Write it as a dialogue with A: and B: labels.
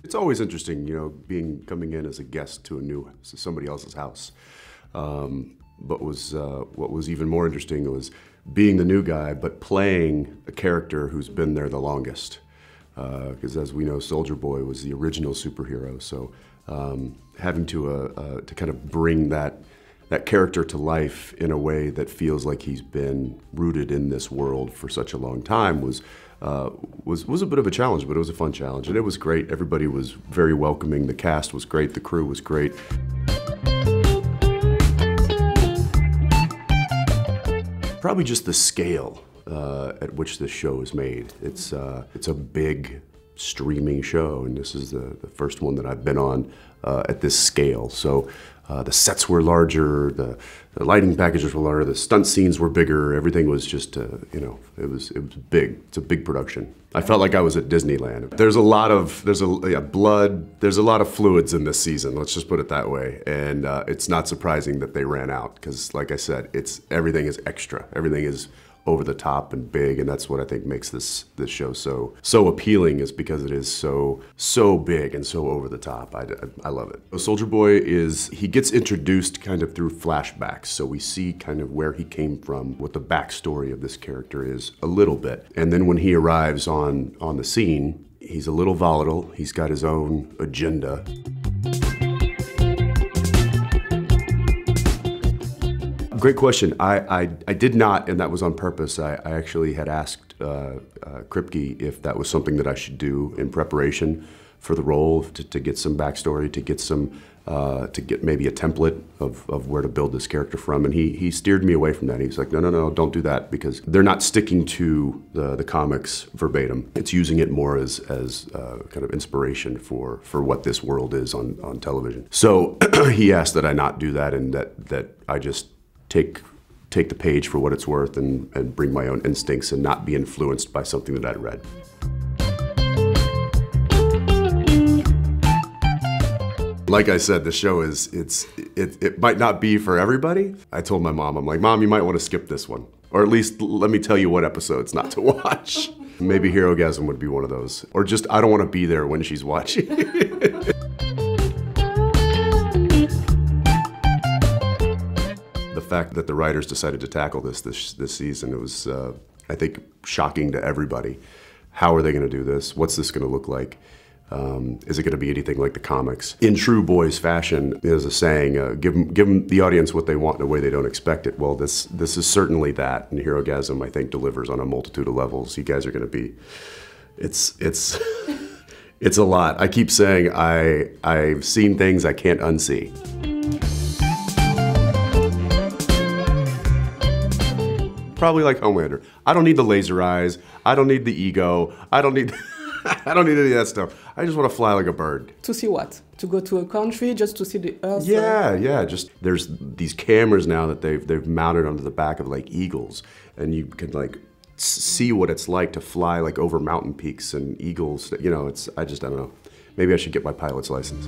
A: It's always interesting, you know, coming in as a guest to somebody else's house. But what was even more interesting was being the new guy, but playing a character who's been there the longest. Because as we know, Soldier Boy was the original superhero, so having to kind of bring that character to life in a way that feels like he's been rooted in this world for such a long time was a bit of a challenge, but it was a fun challenge, and it was great. Everybody was very welcoming. The cast was great. The crew was great. Probably just the scale at which this show is made. It's a big streaming show, and this is the first one that I've been on at this scale. So the sets were larger, the lighting packages were larger, the stunt scenes were bigger. Everything was just, you know, it was big. It's a big production. I felt like I was at Disneyland. There's blood, there's a lot of fluids in this season, let's just put it that way. And it's not surprising that they ran out, because like I said, everything is extra. Everything is over the top and big, and that's what I think makes this show so appealing, is because it is so big and so over the top. I love it. Soldier Boy he gets introduced kind of through flashbacks, so we see kind of where he came from, what the backstory of this character is a little bit. And then when he arrives on the scene, he's a little volatile, he's got his own agenda. Great question. I did not, and that was on purpose. I actually had asked Kripke if that was something that I should do in preparation for the role, to get some backstory, to get maybe a template of where to build this character from, and he steered me away from that. He was like, no, don't do that, because they're not sticking to the comics verbatim. It's using it more as kind of inspiration for what this world is on television. So he asked that I not do that, and that I just take the page for what it's worth and bring my own instincts and not be influenced by something that I'd read. Like I said, the show it might not be for everybody. I told my mom, I'm like, Mom, you might want to skip this one. Or at least let me tell you what episodes not to watch. Maybe Herogasm would be one of those. Or just, I don't want to be there when she's watching. The fact that the writers decided to tackle this season, it was, I think, shocking to everybody. How are they going to do this? What's this going to look like? Is it going to be anything like the comics? In true boys fashion, there's a saying, give them the audience what they want in a way they don't expect it. Well, this is certainly that, and Herogasm, I think, delivers on a multitude of levels. You guys are going to be, it's a lot. I keep saying I've seen things I can't unsee. Probably like Homelander. I don't need the laser eyes. I don't need the ego. I don't need any of that stuff. I just want to fly like a bird.
B: To see what? To go to a country just to see the Earth?
A: Yeah. Just there's these cameras now that they've mounted onto the back of like eagles, and you can like see what it's like to fly like over mountain peaks and eagles. You know, I don't know. Maybe I should get my pilot's license.